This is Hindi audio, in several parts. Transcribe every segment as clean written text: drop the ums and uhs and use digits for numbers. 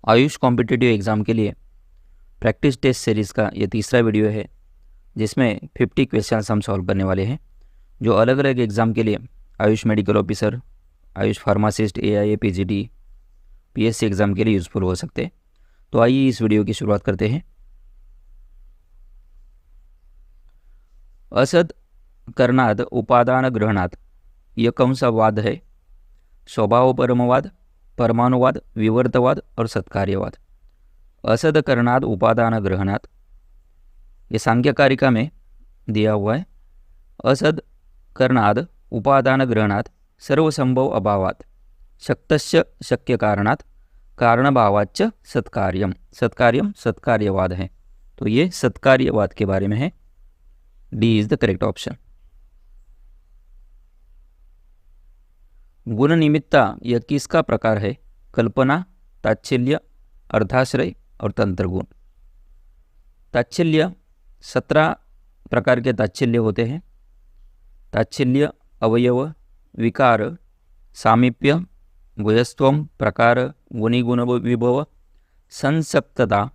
आयुष कॉम्पिटिटिव एग्ज़ाम के लिए प्रैक्टिस टेस्ट सीरीज़ का ये तीसरा वीडियो है, जिसमें 50 क्वेश्चंस हम सॉल्व करने वाले हैं, जो अलग अलग एग्ज़ाम के लिए Ayush medical officer, Ayush pharmacist, AIA, PGT, PSC exam के लिए यूज़फुल हो सकते हैं। तो आइए इस वीडियो की शुरुआत करते हैं। असद करणाद उपादान ग्रहणात यह कौन सा वाद है? स्वभाव परमवाद, परमाणुवाद, विवर्तवाद और सत्कार्यवाद। असद करणाद उपादान ग्रहणात, ये सांख्य कारिका में दिया हुआ है। असद करणाद उपादान ग्रहणात सर्वसंभव अभावात शक्तस्य शक्य कारणात कारणभावाच्च सत्कार्यम। सत्कार्यम सत्कार्यवाद है, तो ये सत्कार्यवाद के बारे में है। D is the correct option. गुण निमित्ता यह किसका प्रकार है? कल्पना, ताच्छल्य, अर्थाश्रय और तंत्रगुण। ताच्छल्य 17 प्रकार के ताच्छल्य होते हैं। ताच्छल्य अवयव, विकार, सामीप्य, गुह्यस्त्वम, प्रकार, गुणिगुण विभव, संसक्तता,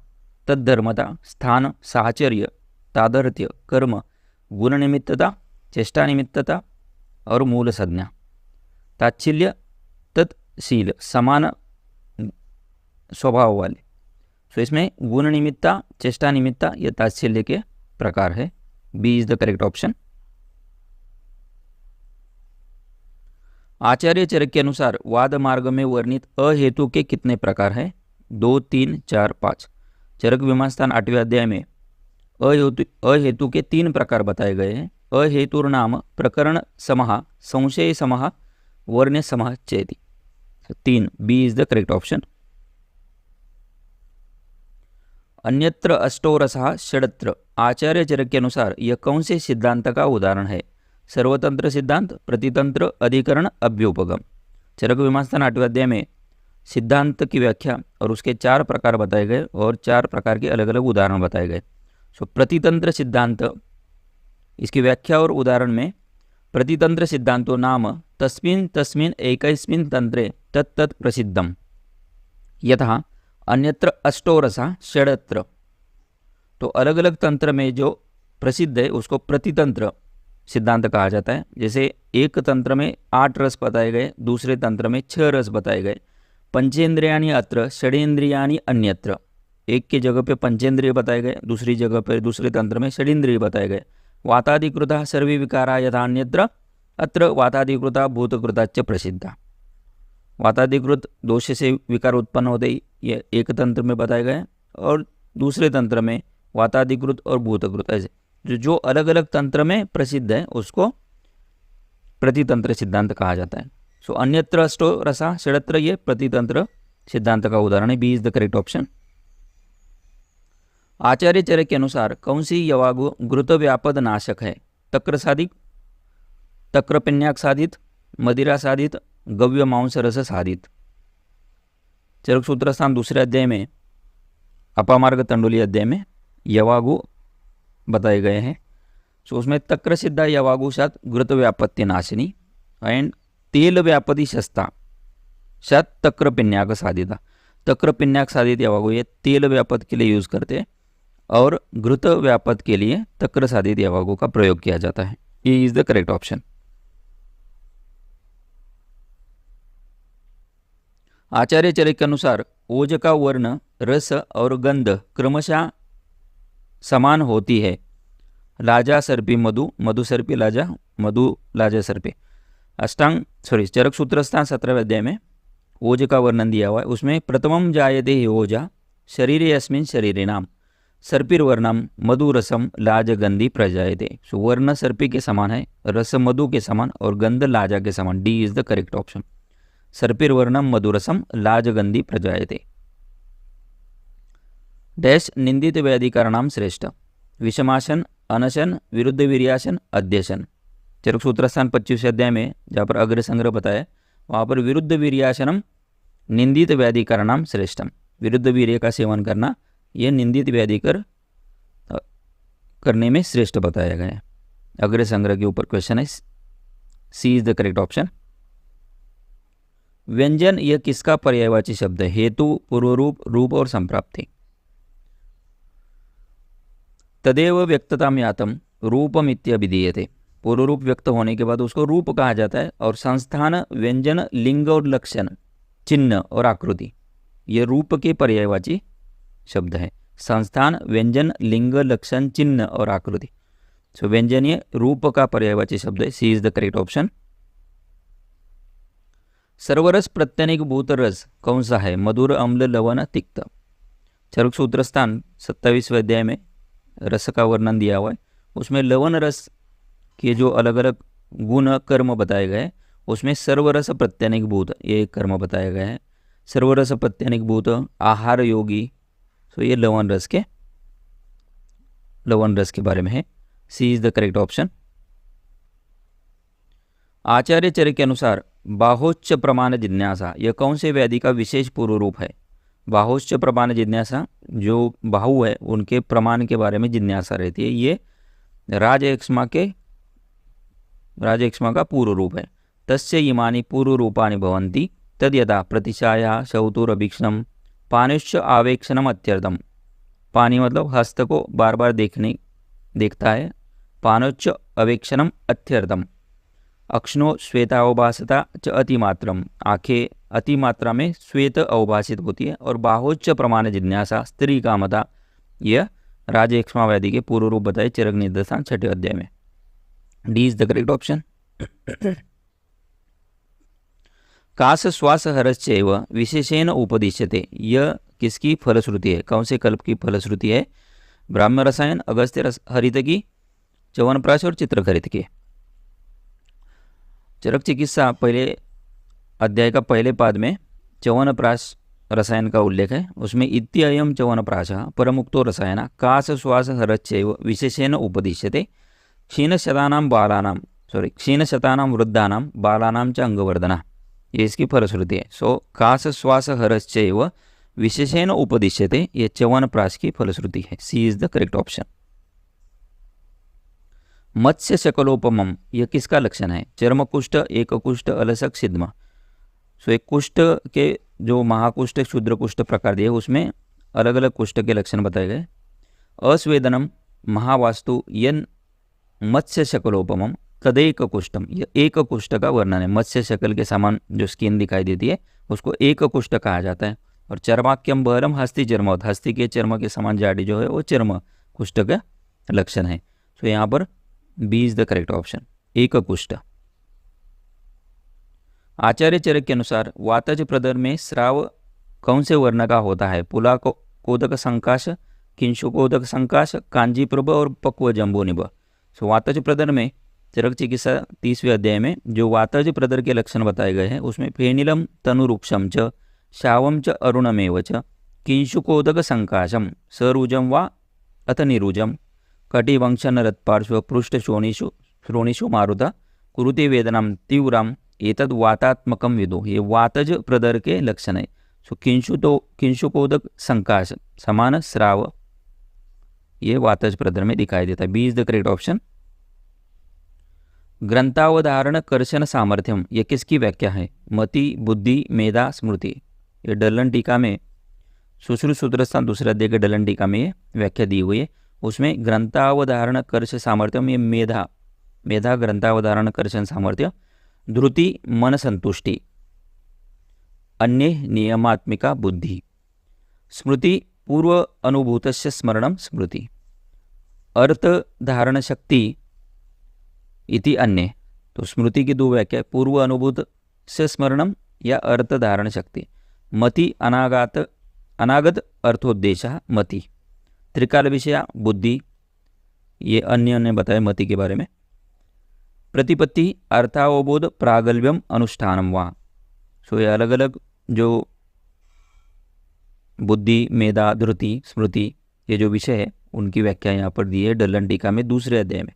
तद्धर्मता, स्थान, साहचर्य, तादर्थ्य, कर्म, गुणनिमित्तता, चेष्टानिमित्तता और मूल संज्ञा। ताच्छल्य तत्शील, समान स्वभाव वाले। तो इसमें गुण निमित्ता, चेष्टा निमित्ता ये ताच्छल्य के प्रकार है। B is the correct option. Acharya Charak के अनुसार वाद मार्ग में वर्णित अहेतु के कितने प्रकार हैं? 2, 3, 4, 5। चरक विमानस्थान 8वें अध्याय में अहेतु के 3 प्रकार बताए गए हैं। अहेतुर्नाम प्रकरण समः, संशय समः, वर्ण समः चेति। 3, B is the correct option. अन्यत्र अष्टो रसः षडत्र, आचार्य चरक के अनुसार यह कौन से सिद्धांत का उदाहरण है? सर्वतंत्र सिद्धांत, प्रतितंत्र, अधिकरण, अभ्युपगम। चरक विमानस्थान 8वें अध्याय में सिद्धांत की व्याख्या और उसके 4 प्रकार बताए गए और 4 प्रकार के अलग अलग उदाहरण बताए गए। सो प्रतितंत्र सिद्धांत, इसकी व्याख्या और उदाहरण में प्रतितंत्र सिद्धांतो नाम तस्मिन् तस्मिन् एकस्मिन् तंत्रे तत्तत् प्रसिद्धम यथा अन्यत्र अष्टो रसा षडत्र। तो अलग अलग तंत्र में जो प्रसिद्ध है उसको प्रतितंत्र सिद्धांत कहा जाता है। जैसे एक तंत्र में 8 रस बताए गए, दूसरे तंत्र में 6 रस बताए गए। पंचेंद्रियाणि अत्र षडेंद्रियाणि अन्यत्र, एक की जगह पे पंचेंद्रिय बताए गए, दूसरी जगह पे दूसरे तंत्र में षडेंद्रिय बताए गए। वाताधिकृता सर्वे विकारा यथा अन्यत्र अत्र वाताधिकृता भूतकृताच्च प्रसिद्धा। वाताधिकृत दोष से विकार उत्पन्न होते ही ये एक तंत्र में बताए गए और दूसरे तंत्र में वाताधिकृत और भूतकृत, ऐसे जो अलग अलग तंत्र में प्रसिद्ध है उसको प्रतितंत्र सिद्धांत कहा जाता है। सो अन्यत्र अष्टो रसा षडत्र, ये प्रतितंत्र सिद्धांत का उदाहरण है। B is the correct option. Acharya Charak के अनुसार कौन सी यवागु घृत व्यापद नाशक है? तक्र साधित, तक्रपिन्याक साधित, मदिरा साधित, गव्य मांस रस साधित। चरक सूत्र स्थान 2 अध्याय में अपामार्ग तंडुली अध्याय में यवागु बताए गए हैं। सो उसमें तक्र सिद्धा यवागु सात घृत व्यापत्ति नाशिनी एंड तेल व्यापदी शस्ता सात तक्र पिन्याक साधिता। तक्र पिन्याक साधित यवागु ये तेल व्यापद के लिए यूज करते हैं और घृत व्यापद के लिए तक्र साधित यवागु का प्रयोग किया जाता है। ये is the correct option. Acharya Charak के अनुसार ओज का वर्ण, रस और गंध क्रमशः समान होती है। लाजा सर्पी मधु, मधु सर्पी लाजा, मधु लाजा सर्पी। चरक सूत्र स्थान 17वें अध्याय में ओज का वर्णन दिया हुआ है। उसमें प्रथमम जायते हि ओजा शरीरे अस्मिन् शरीरे नाम सर्पिर्वर्णम मधु रसम लाज गंधी प्रजायते। सो वर्ण सर्पी के समान है, रस मधु के समान और गंध लाजा के समान। D is the correct option. सर्पिर्वर्णम मधुरसम लाज गंधी प्रजायते। डैश निंदित व्याधिकरणाम श्रेष्ठ? विषमासन, अनशन, विरुद्ध वीर्यासन, अध्यशन। चरक सूत्र स्थान 25 अध्याय में जहाँ पर अग्र संग्रह बताया वहाँ पर विरुद्ध वीर्यासनम निंदित व्याधिकरणाम श्रेष्ठम। विरुद्ध वीर्य का सेवन करना यह निंदित व्याधि करने में श्रेष्ठ बताया गया है। अग्र संग्रह के ऊपर क्वेश्चन है। C is the correct option. व्यंजन यह किसका पर्यायवाची शब्द है? हेतु, पूर्वरूप, रूप और संप्राप्ति। तदेव व्यक्तताम यातम रूपम इत्यभिधीयते। पूर्व रूप व्यक्त होने के बाद उसको रूप कहा जाता है। और संस्थान, व्यंजन, लिंग और लक्षण, चिन्ह और आकृति, ये रूप के पर्यायवाची शब्द है। संस्थान, व्यंजन, लिंग, लक्षण, चिन्ह और आकृति। सो व्यंजन ये रूप का पर्यायवाची शब्द है। C is the correct option. सर्वरस प्रत्यनिक भूत रस कौन सा है? मधुर, अम्ल, लवण, तिक्त। चरक सूत्र स्थान 27वें अध्याय में रस का वर्णन दिया हुआ है। उसमें लवण रस के जो अलग अलग गुण कर्म बताए गए, उसमें सर्वरस प्रत्यनिक भूत ये एक कर्म बताया गया है। सर्वरस प्रत्यनिक भूत, आहार योगी, तो ये लवण रस के बारे में है। C is the correct option. आचार्य चर्य के अनुसार बाहोच्च प्रमाण जिज्ञासा यह कौन से व्याधि का विशेष पूर्व रूप है? बाहोच्च प्रमाण जिज्ञासा, जो बाहु है उनके प्रमाण के बारे में जिज्ञासा रहती है, ये राजयक्ष्मा का पूर्व रूप है। तस्य इमानि पूर्व रूपानि भवन्ति तद यदा प्रतिशाया शौतुरभीक्षणम पानिश्च आवेक्षणम अत्यर्थम। पानी मतलब हस्त को बार बार देखता है। पानोच्च अवेक्षणम अत्यर्थम। अक्ष्णो श्वेतावभासता च अतिमात्रम, आंखें अतिमात्रा में श्वेत अवभाषित होती है। और बाहोच्च प्रमाण जिज्ञासा स्त्री कामता, यह राजयक्ष्मा व्याधि के पूर्व रूप बताए चरक निर्देशान 6 अध्याय में। D is the correct option. कास श्वास हरश्चैव विशेषेण उपदिश्यते, यह किसकी फलश्रुति है? कौन से कल्प की फलश्रुति है? ब्राह्म रसायन, अगस्त्य हरित की, च्यवनप्राश और चित्रखरित की। चरक चिकित्सा पहले अध्याय का पहले पाद में च्यवनप्राश रसायन का उल्लेख है। उसमें इत्ययम च्यवनप्राश परमुक्तो रसायन कास श्वास हरश्चैव विशेषेण उपदिश्यते क्षीणशतानां वृद्धानां बालानां च अंगवर्धना, ये इसकी फलश्रुति है। सो कास श्वास हरश्चैव विशेषेण उपदिश्यते, ये च्यवनप्राश की फलश्रुति है। C is the correct option. मत्स्य शकलोपमम यह किसका लक्षण है? चर्म कुष्ठ, एक कुष्ठ, अलसक, सिद्मा। सो एक कुष्ठ के जो महाकुष्ठ, क्षुद्र कुष्ठ प्रकार दिए, उसमें अलग अलग कुष्ठ के लक्षण बताए गए। अस्वेदनम, महावास्तु, यन मत्स्य शकलोपमम तदेक कुष्ठम, यह एक कुष्ठ का वर्णन है। मत्स्य शकल के समान जो स्किन दिखाई देती है उसको एक कुष्ठ कहा जाता है। और चर्माक्यम बहरम हस्ती चर्मवत, हस्ती के चर्म के समान जाडी जो है वो चर्म कुष्ठ का लक्षण है। तो यहाँ पर B is the correct option, एक कुष्ठ। आचार्य चरक के अनुसार वातज प्रदर में स्राव कौन से वर्ण का होता है? पुला कोदक संकाश, किंशुकोदक संकाश, कांजीप्रभ और पक्व जम्बोनिभ। सो वातज प्रदर में चरक चिकित्सा 30वें अध्याय में जो वातज प्रदर के लक्षण बताए गए हैं, उसमें फेनिलम तनुरूक्षम च शावम च अरुणमेव च किंशुकोदक संकाशम सरुजम वा अथ निरुजम कटिवंशन रत्पार्श्व पृष्ठ श्रोणिषु मारुता कुरुते वेदनाम तीव्राम एतद वातात्मकम विदो, ये वातज प्रदर के लक्षण है। सो किंशुकोदक संकाश समान स्राव, ये वातज प्रदर में दिखाई देता है। B is the correct option. ग्रंथावधारण कर्षण सामर्थ्यम, ये किसकी व्याख्या है? मति, बुद्धि, मेधा, स्मृति। ये डलन टीका में सुश्रुत सूत्रस्थान 2 अध्याय के डलन टीका में ये व्याख्या दी हुई है। उसमें ग्रंथावधारण कर्ष सामर्थ्यम, ये मेधा ग्रंथावधारण कर्षण सामर्थ्य, धृति मन संतुष्टि, अन्य नियमात्मिका बुद्धि, स्मृति पूर्व अनुभूतस्य स्मरणम स्मृति, अर्थ धारण शक्ति इति अन्य। तो स्मृति की 2 व्याख्या, पूर्व अनुभूत से स्मरणम या अर्थ धारण शक्ति। मति अनागत अर्थोद्देश मति, त्रिकाल विषया बुद्धि, ये अन्य ने बताया मति के बारे में। प्रतिपत्ति अर्थावबोध प्रागल्भ्यम अनुष्ठानम वा। सो ये अलग अलग जो बुद्धि, मेधा, धृति, स्मृति, ये जो विषय है उनकी व्याख्या यहाँ पर दी है डलन टीका में 2 अध्याय में।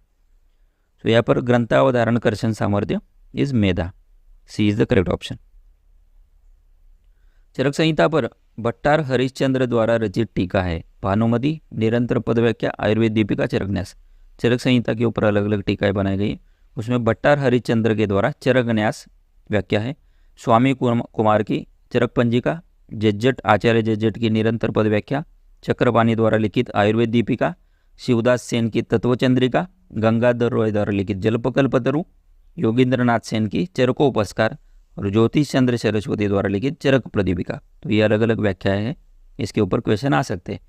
तो यहाँ पर ग्रंथावधारण कर्षण सामर्थ्य इज मेधा। C is the correct option. Charak Samhita पर भट्टार हरिश्चंद्र द्वारा रचित टीका है भानुमति, निरंतर पद व्याख्या, आयुर्वेद दीपिका, चरकन्यास। चरक संहिता के ऊपर अलग अलग टीकाएं बनाई गई, उसमें भट्टार हरिश्चंद्र के द्वारा चरकन्यास व्याख्या है। स्वामी कुमार की चरक पंजिका, जज्जट आचार्य जज्जट की निरंतर पद व्याख्या, चक्रपाणी द्वारा लिखित आयुर्वेद दीपिका, शिवदास सेन की तत्वचंद्रिका, गंगाधर रॉय द्वारा लिखित जलपकल्पतरु, योगेंद्रनाथ सेन की चरकोपस्कार और ज्योतिष चंद्र सरस्वती द्वारा लिखित चरक प्रदीपिका। तो ये अलग अलग व्याख्याएं हैं, इसके ऊपर क्वेश्चन आ सकते हैं।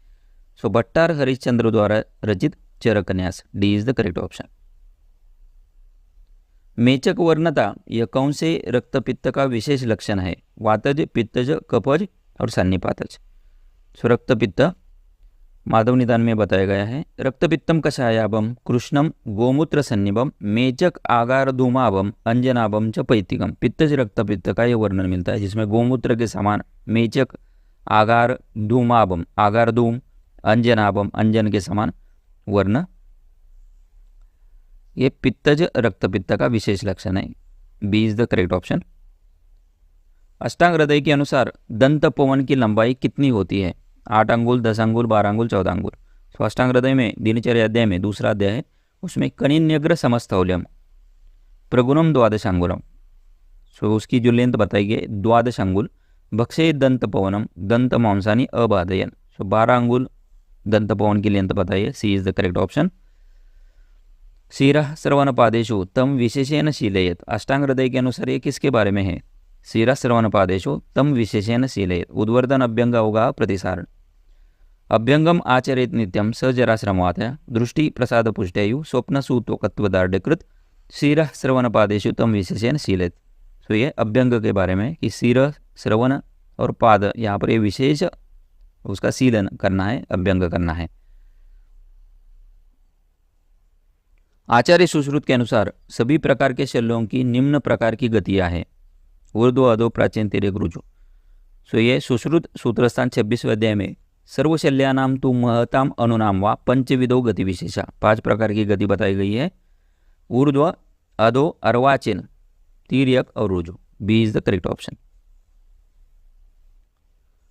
सो भट्टार हरिश्चंद्र द्वारा रचित Charak Nyas, D is the correct option. मेचक वर्णता यह कौन से रक्तपित्त का विशेष लक्षण है? वातज, पित्तज, कफज और सन्निपातज। सो रक्तपित्त माधव निदान में बताया गया है। रक्तपित्तम कषायाभम कृष्णम गोमूत्र सन्निभम मेचक आगार धूमाभम अंजनाभम च पैतिकम। पित्तज रक्तपित्त का यह वर्णन मिलता है जिसमें गोमूत्र के समान मेचक, आगार धूमाभम आगार धूम, अंजनाभम अंजन के समान वर्ण, ये पित्तज रक्तपित्त का विशेष लक्षण है। B is the correct option. अष्टांग हृदय के अनुसार दंत पवन की लंबाई कितनी होती है? 8 अंगुल, 10 अंगुल, 12 अंगुल, 14 अंगुल। तो अष्टांग हृदय में दिनचर्या अध्याय में दूसरा अध्याय है, उसमें कनिन्यग्र समस्थौल्यम प्रगुणम 12 अंगुलम। सो उसकी जो लेंथ बताई गई 12 अंगुल। भक्षे दंत पवनम दंत मांसानी अबाधयन। सो 12 अंगुल दंत पवन की लेंथ बताई है। C is the correct option. शिरः श्रवणपादेषु तम विशेषेण शीलयेत। अष्टांग हृदय के अनुसार ये किसके बारे में है? शिरः श्रवणपादेषु तम विशेषेण शीलयेत। उद्वर्धन अभ्यंग अवगा प्रतिसारण। अभ्यंगम आचरेत नित्यम स जराश्रमवातया दृष्टि प्रसाद पुष्टयु स्वप्न सूतोकत्वदार्ढ्यकृत शिरः श्रवणपादेषु तम विशेषेण शीलयेत। तो ये अभ्यंग के बारे में कि शिरः, श्रवण और पाद, यहाँ पर ये विशेष उसका शीलन करना है, अभ्यंग करना है। आचार्य सुश्रुत के अनुसार सभी प्रकार के शल्यों की निम्न प्रकार की गतियां हैं। ऊर्ध्व, अधो, प्राचीन, तिर्यक, ऋजु। सो ये सुश्रुत सूत्रस्थान 26वें अध्याय में सर्वशल्यानाम तु महताम अनुनाम वा पंचविधो गति विशेषा 5 प्रकार की गति बताई गई है। ऊर्ध्व, अधो, अर्वाचीन, तिर्यक और ऋजु। B is the correct option.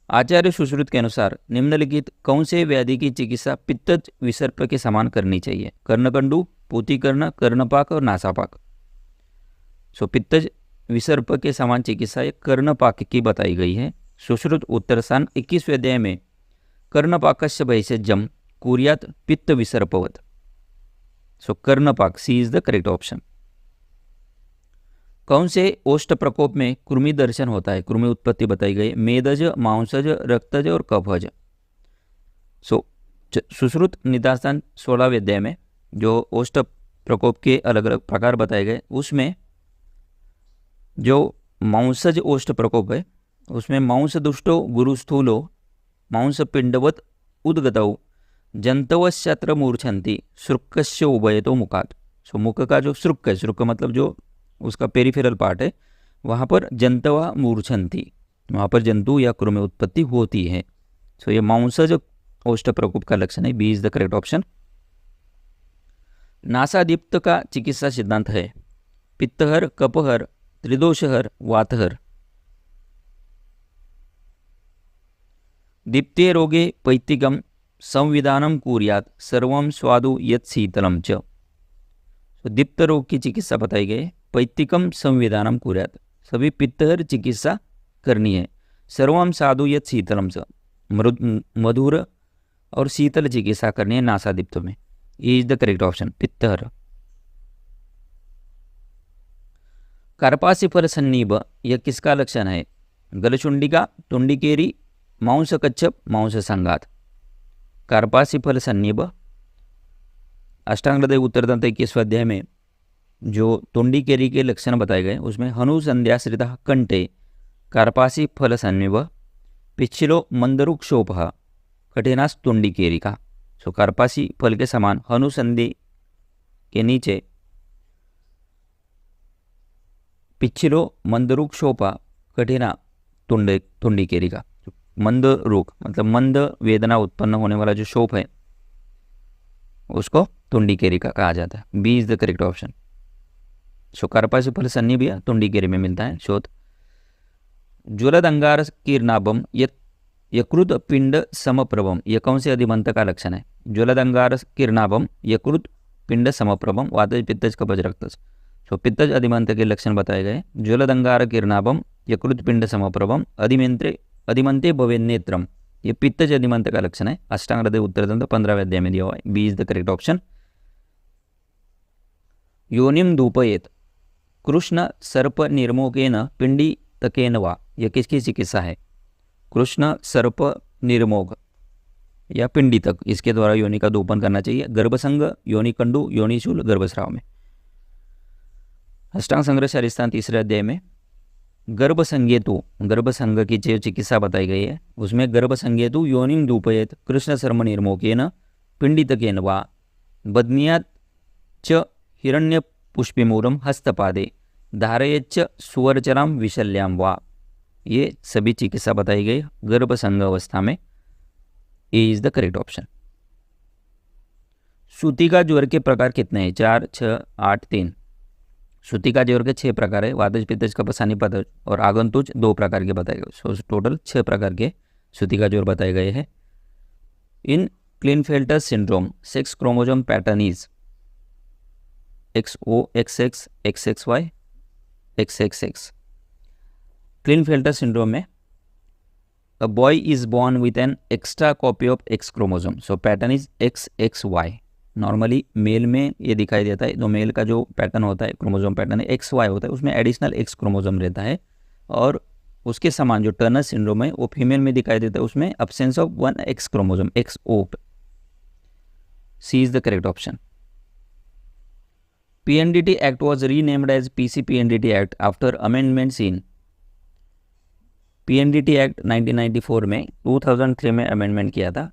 Acharya Sushrut के अनुसार निम्नलिखित कौन से व्याधि की चिकित्सा पित्त विसर्प के समान करनी चाहिए? कर्णकंडू, पूतिकर्ण, कर्णपाक और नासापाक। सो पित्त विसर्प के समान चिकित्सा एक कर्णपाक की बताई गई है। सुश्रुत उत्तरस्थान 21वें अध्याय में कर्णपाकस्य भैषजम कुर्यात पित्त विसर्पवत। सो कर्णपाक, सी इज द करेक्ट ऑप्शन। कौन से ओष्ठ प्रकोप में कृमि दर्शन होता है? कृमि उत्पत्ति बताई गई। मेदज, मांसज, रक्तज और कफज। सो सुश्रुत निदान 16वें अध्याय में जो ओष्ठ प्रकोप के अलग अलग प्रकार बताए गए, उसमें जो मांसज ओष्ठ प्रकोप है उसमें मांस दुष्टो गुरुस्थूलो मांस पिंडवत उद्गतौ जंतवश्चत्र मूर्छन्ति श्रुक्कस्य उभयतो मुखात। सो मुख का जो श्रुक है, श्रुक मतलब जो उसका पेरिफेरल पार्ट है, वहाँ पर जंतवा मूर्छन्ति, वहाँ पर जंतु या कृमि उत्पत्ति होती है। सो ये मांसज ओष्ठ प्रकोप का लक्षण है। B is the correct option. नासादीप्त का चिकित्सा सिद्धांत है पित्तहर, कपहर, त्रिदोषहर, वातहर। दीप्ते रोगे पैतिकम संविधानम कुर्यात सर्वम स्वादु यत् शीतलम च। तो दीप्त रोग की चिकित्सा बताई गई। पैतिकम संविधानम कुर्यात, सभी पित्तहर चिकित्सा करनी है। सर्वम साधु यत् शीतलम च, मधुर और शीतल चिकित्सा करनी है नासादीप्त में। इज द करेक्ट ऑप्शन, पित्तहर। कार्पासी फल सन्निभ यह किसका लक्षण है? गलचुंडिका, टुंडिकेरी, मांस कच्छप, मांस संघात। कार्पासी फल सन्निभ अष्टांग हृदय उत्तरदंत 21वें अध्याय में जो टुंडिकेरी के लक्षण बताए गए उसमें हनुसंध्याश्रित कंठे कार्पासी फल सन्निभ पिछलो मंदरुक्षोपः कठिनास टुंडिकेरिका। सो कार्पासी फल के समान हनुसंधि के नीचे पिछलो मंदरुक्षोपा कठिना टुंडिकेरिका। मंद रोग मतलब मंद वेदना उत्पन्न होने वाला जो शोप है उसको टुंडिकेरिका कहा जाता है। B is the correct option. So कार्पासी फल सन्निभ टुंडिकेरी में मिलता है। शोध ज्वलद अंगार कीर्णाभम यकृत पिंड समप्रभम, यह कौन से अधिमंत का लक्षण है? ज्वलद अंगार कीर्णाभम यकृत पिंड समप्रभम वातज पित्तज कफज रक्तज। सो पित्तज अधिमंत के लक्षण बताए गए। ज्वलद अंगार कीर्णाभम यकृत पिंड समप्रभम, अधिमंते भवेन्नेत्रम, ये पित्तज अधिमंत का लक्षण है। अष्टांग हृदय उत्तरतंत्र 15वें अध्याय में दिया हुआ है। B is the correct option. योनिम धूपयेत, कृष्ण सर्प निर्मोकेन पिंडी तकेन वा, यह किसकी चिकित्सा है? कृष्ण सर्प निर्मोग या पिंडी तक, इसके द्वारा योनि का धूपन करना चाहिए। गर्भसंग, योनि कंडू, योनिशूल, गर्भस्राव में। अष्टांग संग्रह शारीस्थान 3रे अध्याय में गर्भसंगेतु, गर्भसंग की जो चिकित्सा बताई गई है उसमें गर्भसंगेतु योनिम धूपयेत कृष्ण सर्प निर्मोकेन पिंडितकेन वा बध्नियात् च हिरण्य पुष्पिमूलम हस्तपादे धारयेच्च सुवर्चराम विशल्याम वा, ये सभी चिकित्सा बताई गई गर्भसंग अवस्था में। ए इज द करेक्ट ऑप्शन। सूतिका ज्वर के प्रकार कितने हैं? 4, 6, 8, 3। सूतिका ज्वर के 6 प्रकार है। वातज, पित्तज, कफस, निपतज और आगंतुज 2 प्रकार के बताए गए। सो टोटल 6 प्रकार के सूतिका ज्वर बताए गए हैं। In Klinefelter syndrome sex chromosome pattern is XO, XX, XXY, XXX। Klinefelter syndrome में a boy is born with an extra copy of X chromosome, so pattern is XXY। Normally male में ये दिखाई देता है, तो मेल का जो पैटर्न होता है क्रोमोसोम पैटर्न है XY होता है, उसमें एडिशनल X क्रोमोसोम रहता है। और उसके समान जो टर्नर सिंड्रोम है वो फीमेल में दिखाई देता है, उसमें absence of 1 X chromosome, XO। C is the correct option. PNDT Act was renamed as PC-PNDT Act after amendments in PNDT Act 1994 में 2003 में अमेंडमेंट किया था।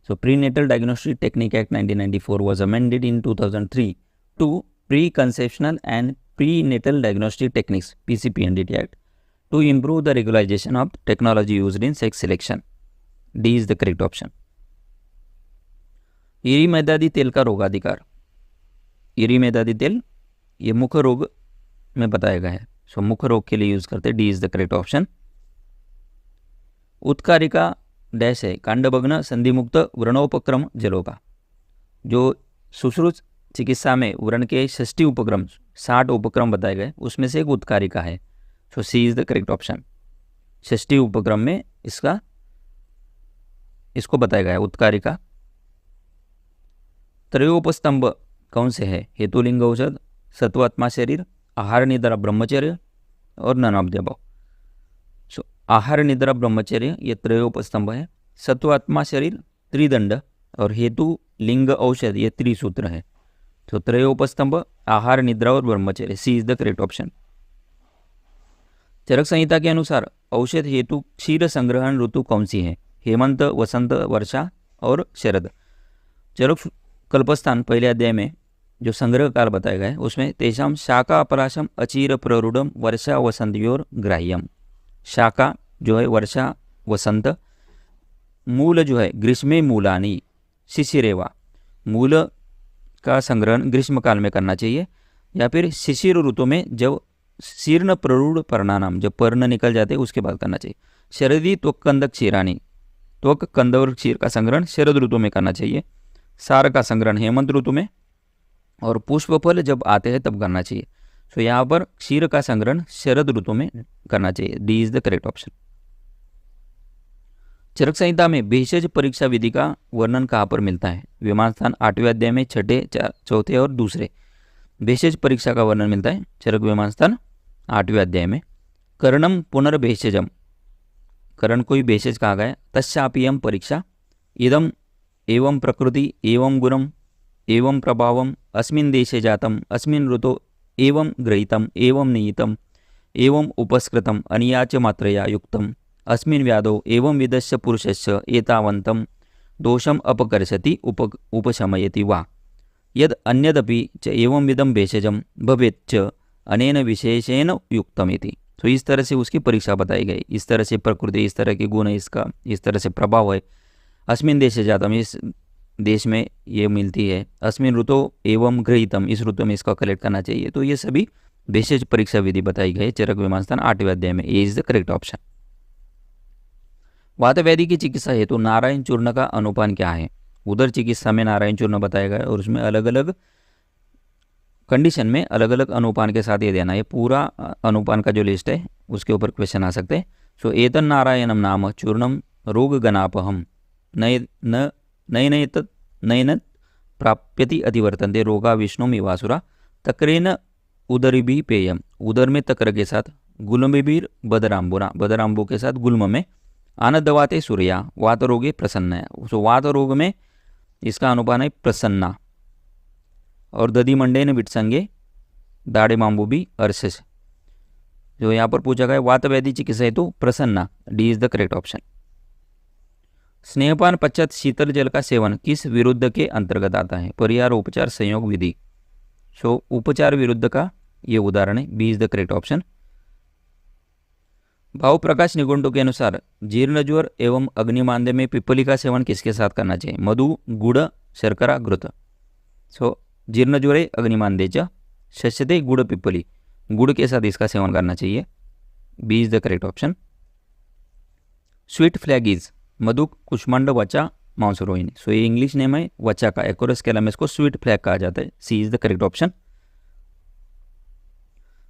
So prenatal diagnostic technique act 1994 was amended in 2003 to Preconceptional and Prenatal Diagnostic Techniques PC-PNDT Act to improve the regularization of technology used in sex selection। D is the correct option। ईरी मैदादी तेल का रोगाधिकार, ईरी मैदादी तेल ये मुख रोग में बताया गया है। सो मुख रोग के लिए यूज करते हैं। D is the correct option. उत्कारिका डैश है कांडभग्न संधिमुक्त व्रणोपक्रम जलोका, जो सुश्रुत चिकित्सा में व्रण के 60 उपक्रम 60 उपक्रम बताए गए उसमें से एक उत्कारिका है। सो सी इज द करेक्ट ऑप्शन। 60 उपक्रम में इसको बताया गया है उत्कारिका। त्रयोपस्तंभ कौन से है? हेतुलिंग औषध, सत्वात्मा शरीर, आहार निद्रा ब्रह्मचर्य और नन ऑफ द अबव। सो आहार निद्रा ब्रह्मचर्य ये त्रयोपस्तंभ है, सत्वात्मा शरीर त्रिदंड और हेतु लिंग औषध ये त्रिसूत्र है। तो त्रयोपस्तंभ, आहार निद्रा और ब्रह्मचर्य, सी is the correct option. Charak संहिता के अनुसार औषध हेतु क्षीर संग्रहण ऋतु कौन सी है? हेमंत, वसंत, वर्षा और शरद। चरक कल्पस्थान पहले अध्याय में जो संग्रह काल बताया गया है उसमें तेषाम शाखा अपराशम अचीर प्ररूढ़म वर्षा वसंतयोर ग्राह्यम। शाखा जो है वर्षा वसंत, मूल जो है ग्रीष्मे मूलानी शिशिरेवा, मूल का संग्रहण ग्रीष्म काल में करना चाहिए या फिर शिशिर ऋतु में जब शीर्ण प्ररूढ़ पर्णानाम जब पर्ण निकल जाते हैं उसके बाद करना चाहिए। शरदी त्वक कंदक क्षीरानी, त्वक कंद और क्षीर का संग्रहण शरद ऋतु में करना चाहिए। सार का संग्रहण हेमंत ऋतु में और पुष्प फल जब आते हैं तब करना चाहिए। सो यहाँ पर क्षीर का संग्रहण शरद ऋतु में करना चाहिए। D is the correct option. Charak Samhita में भेषज परीक्षा विधि का वर्णन कहाँ पर मिलता है? विमान स्थान 8वें अध्याय में 6, 4 और 2 भेषज परीक्षा का वर्णन मिलता है। चरक विमान स्थान 8वें अध्याय में कर्णम पुनर्भेषजम, कर्ण को ही भेषज कहा गया। तस्यापियम परीक्षा इदम एवं प्रकृति एवं गुणम एवं प्रभावम अस्मिन् देशे जातम अस्मिन् ऋतु एवं गृहीतम एवं नियतम एवं उपस्कृतम अनियाच मात्रया युक्तम अस्मिन् व्याधो एवं विदस्य पुरुषस्य एतावन्तं दोषम अपकर्षति उपशमयति वा यद अन्यदपि च एवं विदम भेषजम भवेत् च अनेन विशेषेण युक्तमिति। तो इस तरह से उसकी परीक्षा बताई गई। इस तरह से प्रकृति, इस तरह के गुण, इसका इस तरह से प्रभाव है। अस्मिन् देशे जातम, इस देश में ये मिलती है। अस्मिन् ऋतु एवं गृहीतम, इस ऋतु में इसका कलेक्ट करना चाहिए। तो ये सभी भेषज परीक्षा विधि बताई गई चरक विमान स्थान 8वें अध्याय में। ए इज द करेक्ट ऑप्शन। वात व्याधि की चिकित्सा हेतु तो नारायण चूर्ण का अनुपान क्या है? उधर चिकित्सा में नारायण चूर्ण बताया गया और उसमें अलग अलग कंडीशन में अलग अलग अनुपान के साथ ये देना, ये पूरा अनुपान का जो लिस्ट है उसके ऊपर क्वेश्चन आ सकते हैं। सो एतन नारायणम नाम चूर्णम रोगगणापहम नय न नय नय तत् नयन प्राप्यति अतिवर्तन्ते रोगा विष्णुमिवासुरा तक्रेन उदरिभिः पेयम, उदर में तक्र के साथ गुल्मभिर बदराम्बुना, बदराम्बु के साथ गुल्म में आनंदवाते सूर्या वात रोगे प्रसन्न। सो वात रोग में इसका अनुपान है प्रसन्ना। और दधि मंडेन विटसंगे दाड़े माम्बू भी अर्शस, जो यहाँ पर पूछा गया वात व्याधि चिकित्सा है तो प्रसन्ना, D is the correct option. स्नेहपान पश्चात शीतल जल का सेवन किस विरुद्ध के अंतर्गत आता है? परिहार उपचार संयोग विधि। सो उपचार विरुद्ध का ये उदाहरण है, B is the correct option. भाव प्रकाश निगुंटू के अनुसार जीर्ण ज्वर एवं अग्निमांद्य में पिप्पली का सेवन किसके साथ करना चाहिए? मधु, गुड़, शर्करा, घृत। सो जीर्ण ज्वर अग्निमांद्य शस्यते गुड़ पिप्पली, गुड़ के साथ इसका सेवन करना चाहिए, B is the correct option. Sweet flag is मधुक, कुष्मांड, वचा, मांसरोहिणी। सो ये इंग्लिश नेम है वचा का, एकोरस कैलामिस को स्वीट फ्लैग कहा जाता है, C is the correct option.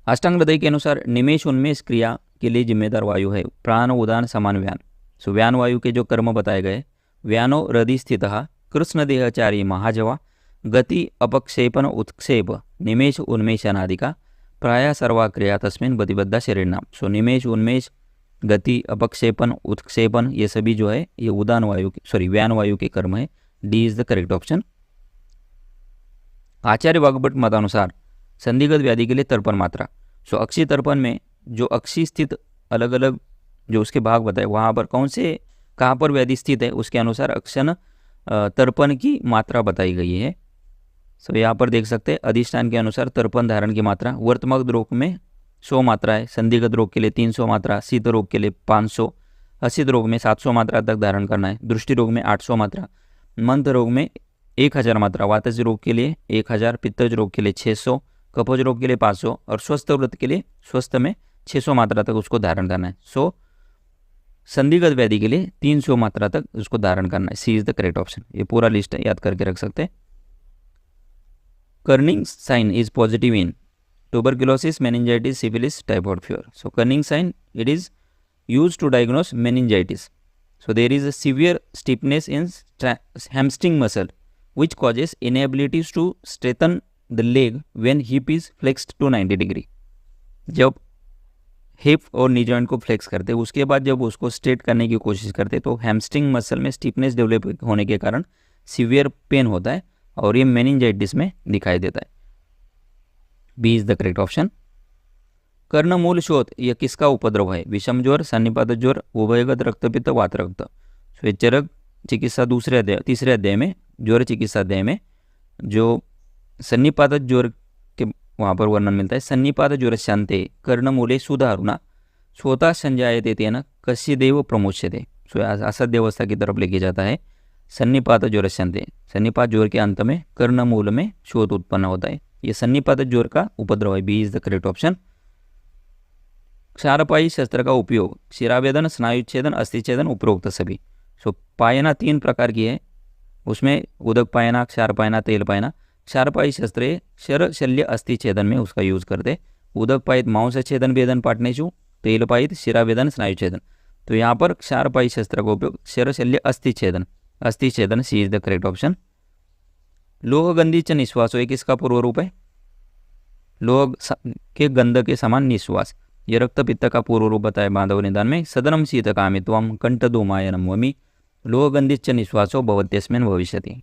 अष्टांग हृदय के अनुसार निमेश उन्मेष क्रिया के लिए जिम्मेदार वायु है? प्राण, उदान, समान, व्यान। सो व्यान वायु के जो कर्म बताए गए, व्यानो हृदय स्थित कृष्ण देहचारी महाजवा गति अपक्षेपण उत्क्षेप निमेश उन्मेषानादिका प्राय सर्वा क्रिया तस्मिन् प्रतिबद्ध शरीर नाम। सो निमेश, उन्मेष, गति, अपक्षेपण, उत्क्षेपण ये सभी जो है ये उदान वायु के व्यान वायु के कर्म है, D is the correct option. Acharya Vagbhat मतानुसार संधिगत व्याधि के लिए तर्पण मात्रा। सो अक्षी तर्पण में जो अक्षी स्थित अलग अलग जो उसके भाग बताए वहाँ पर कौन से कहाँ पर व्याधि स्थित है उसके अनुसार अक्षण तर्पण की मात्रा बताई गई है। सो यहाँ पर देख सकते हैं अधिष्ठान के अनुसार तर्पण धारण की मात्रा वर्तमान रोग में 100 मात्रा है, संधिगत रोग के लिए 300 मात्रा, शीत रोग के लिए 500, असित रोग में 700 मात्रा तक धारण करना है, दृष्टि रोग में 800 मात्रा, मंथ रोग में 1000 मात्रा, वातज रोग के लिए 1000, पित्तज रोग के लिए 600, कफज रोग के लिए 500 और स्वस्थ व्रत के लिए स्वस्थ में 600 मात्रा तक उसको धारण करना है। सो संधिगत व्याधि के लिए 300 मात्रा तक उसको धारण करना है, C is the correct option. ये पूरा लिस्ट है, याद करके रख सकते हैं। Kernig sign is positive in tuberculosis, meningitis, syphilis, typhoid fever. So Kerning sign, it is used to diagnose meningitis. So there is a severe stiffness in hamstring muscle which causes inability to straighten the leg when hip is flexed to 90 degree. जब हिप और नी जॉइंट को फ्लेक्स करते हैं उसके बाद जब उसको स्ट्रेट करने की कोशिश करते तो हैमस्ट्रिंग मसल में स्टिफनेस डेवलप होने के कारण सीवियर पेन होता है और ये मेनिंजाइटिस में दिखाई देता है, B is the correct option. कर्णमूल शोथ यह किसका उपद्रव है? विषम ज्वर, सन्निपात ज्वर, उभयगत रक्तपित्त, वात रक्त। सो चरक चिकित्सा तीसरे अध्याय में ज्वर चिकित्सा अध्याय में जो सन्निपात ज्वर के वहाँ पर वर्णन मिलता है। सन्निपात ज्वर शांते कर्णमूले सुधारुणा स्वतः संजायते तेन कस्यदेव प्रमुच्यते। सो असध्य अवस्था की तरफ लेके जाता है। सन्निपात ज्वर शांते, सन्निपात ज्वर के अंत में कर्णमूल में शोथ उत्पन्न होता है, ये सन्निपात ज्वर का उपद्रव है, B is the correct option. क्षारपाई शस्त्र का उपयोग शिरावेदन, स्नायुच्छेदन, अस्थिच्छेदन, उपरोक्त सभी। सो पायना 3 प्रकार की है, उसमें उदक पायना, क्षार पायना, तेल पायना। क्षारपाई शस्त्र शर शल्य अस्थिच्छेदन में उसका यूज करते। उदक पायित मांसच्छेदन वेदन पाटनेशु, तेल पायित शिरावेदन स्नायुच्छेदन। तो यहाँ पर क्षारपाई शस्त्र का उपयोग शर शल्य अस्थिच्छेदन, अस्थिच्छेदन, सी इज द करेक्ट ऑप्शन। लोह गंधीच निश्वासो एक इसका पूर्व रूप है, लोह के गंध के समान निश्वास। यह रक्त पित्त का पूर्व रूप बताया माधव निदान में। सदनम शीत कामित्वम कंठधूमायनम वमी लोह गंधीच निश्वासो भवत्यस्मिन् भविष्यति।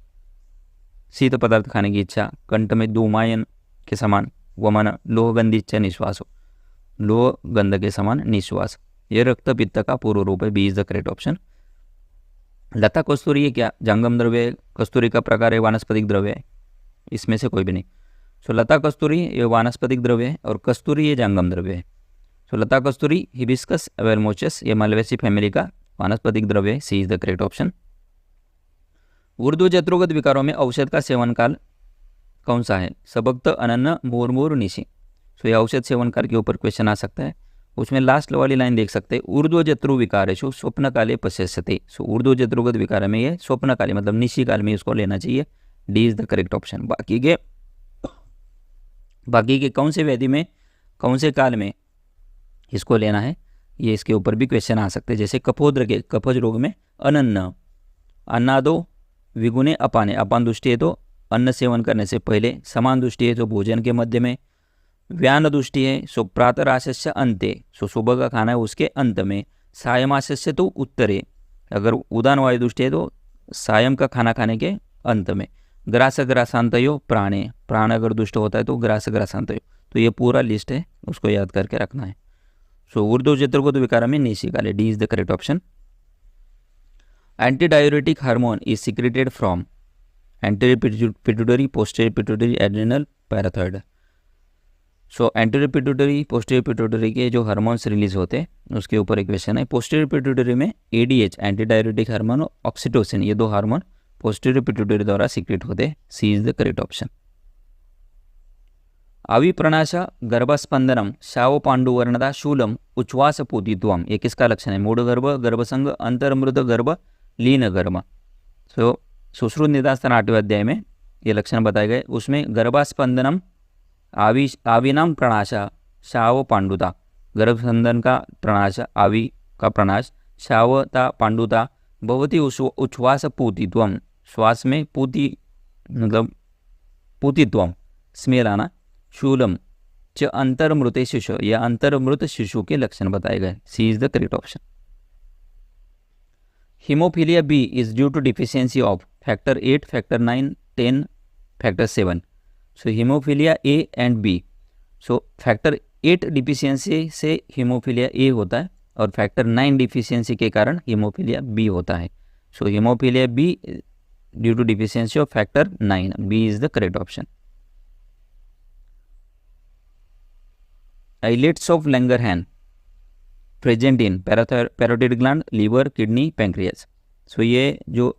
शीत पदार्थ खाने की इच्छा, कंठ में धूमायन के समान, वमन लोह गंधीच निश्वासो, लोह गंध के समान निश्वास। यह रक्त पित्त का पूर्व रूप है, B is the correct option. लता कस्तूरी ये क्या? जंगम द्रव्य है, कस्तूरी का प्रकार है, वानस्पतिक द्रव्य है, इसमें से कोई भी नहीं। सो लता कस्तूरी ये वानस्पतिक द्रव्य है और कस्तूरी ये जंगम द्रव्य है। सो लता कस्तूरी हिबिस्कस एवेरमोचस ये मालवेसी फैमिली का वानस्पतिक द्रव्य है, C is the correct option. ऊर्ध्व जत्रोगत विकारों में औषध का सेवन काल कौन सा है? सबक्त, अनन्न, मुर्मुर, निशी। सो ये औषध सेवन काल के ऊपर क्वेश्चन आ सकता है। उसमें लास्ट वाली लाइन देख सकते हैं, ऊर्ध्व जत्रु विकारेषु स्वप्न काले पश्यते। सो ऊर्ध्व जत्रुगत विकार में ये स्वप्न काले मतलब निशी काल में इसको लेना चाहिए, D is the correct option. बाकी के बाकी के कौन से व्याधि में, कौन से काल में इसको लेना है, ये इसके ऊपर भी क्वेश्चन आ सकते हैं। जैसे कफोद्र के कफज रोग में अनन्न, अन्नादो विगुणे अपाने, अपान दृष्टि है तो अन्न सेवन करने से पहले, समान दृष्टि है तो भोजन के मध्य में, व्यान दृष्टि है सो प्रातराशस्य अंते, सो सुबह का खाना है उसके अंत में, सायमाशस्य तो उत्तरे, अगर उदान वायु दृष्टि है तो सायं का खाना खाने के अंत में, ग्रास ग्रासांतयो प्राणे, प्राण अगर दुष्ट होता है तो ग्रास ग्रासांतयो। तो ये पूरा लिस्ट है, उसको याद करके रखना है। सो ऊर्ध्व जत्रगोद विकार में निशिकाले, D is the correct option. Antidiuretic hormone is secreted from anterior pituitary, posterior pituitary, adrenal, parathyroid. So anterior pituitary, posterior pituitary के जो हार्मोन्स रिलीज होते हैं उसके ऊपर एक क्वेश्चन है। पोस्टीरियर पिट्यूटरी में एडीएच, एंटीडायूरेटिक हार्मोन, और ऑक्सीटोसिन, ये दो हार्मोन पोस्टीरियर पिट्यूटरी द्वारा सीक्रेट होते हैं। C is the correct option. अविप्रणाश गर्भस्पंदनम शाव पांडुवर्णदा शूलम उच्छ्वास पूतित्वम, ये किसका लक्षण है? मूढ़ गर्भ, गर्भसंग, अंतर्मृत गर्भ, लीन गर्भ। सो सुश्रुत निदान 8वें अध्याय में ये लक्षण बताए गए। उसमें गर्भास्पंदनम, आविनाम प्रणाशा, शाव पांडुता, गर्भस्पंदन का प्रणाश, आवी का प्रणाश, शावता पांडुता, भवती उच्छ्वास पूतित्वम, श्वास में पूति मतलब पूतित्वम, स्मेल आना, शूलम च अंतर्मृत शिशु, या अंतर्मृत शिशु के लक्षण बताए गए। C is the correct option. Haemophilia B is due to deficiency of factor 8, factor 9, 10, factor 7। So haemophilia A and B. So factor 8 deficiency से हीमोफीलिया ए होता है और फैक्टर 9 डिफिशियंसी के कारण हीमोफीलिया बी होता है। So haemophilia B due to deficiency of factor 9, B is the correct option. Islets of Langerhans present in parotid gland, liver, kidney, pancreas. So ये जो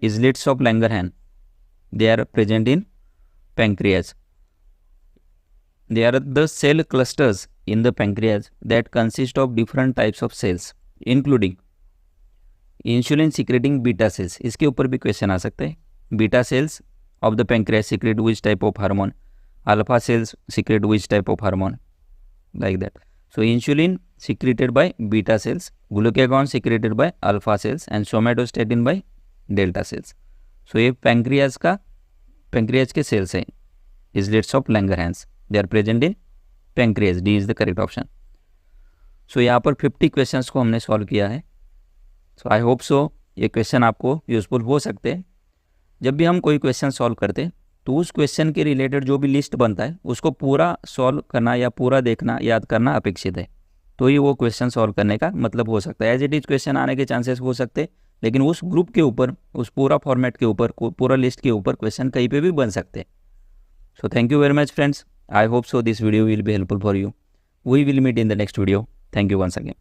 islets of Langerhans, they are present in pancreas. They are the cell clusters in the pancreas that consist of different types of cells, including insulin secreting beta cells. इसके ऊपर भी क्वेश्चन आ सकते हैं। Beta cells of the pancreas secrete which type of hormone? Alpha cells secrete which type of hormone? Like that. So insulin secreted by beta cells, glucagon secreted by alpha cells, and somatostatin by delta cells. So ये पैंक्रियाज के सेल्स हैं, islets of Langerhans, they are present in pancreas, D is the correct option. So यहाँ पर 50 क्वेश्चंस को हमने सॉल्व किया है। सो आई होप सो ये क्वेश्चन आपको यूजफुल हो सकते हैं। जब भी हम कोई क्वेश्चन सॉल्व करते हैं तो उस क्वेश्चन के रिलेटेड जो भी लिस्ट बनता है उसको पूरा सॉल्व करना या पूरा देखना, याद करना अपेक्षित है, तो ही वो क्वेश्चन सॉल्व करने का मतलब हो सकता है। एज इट इज क्वेश्चन आने के चांसेस हो सकते हैं, लेकिन उस ग्रुप के ऊपर, उस पूरा फॉर्मेट के ऊपर, पूरा लिस्ट के ऊपर क्वेश्चन कहीं पे भी बन सकते हैं। So thank you very much friends, I hope so this video will be helpful for you. We will meet in the next video. Thank you once again.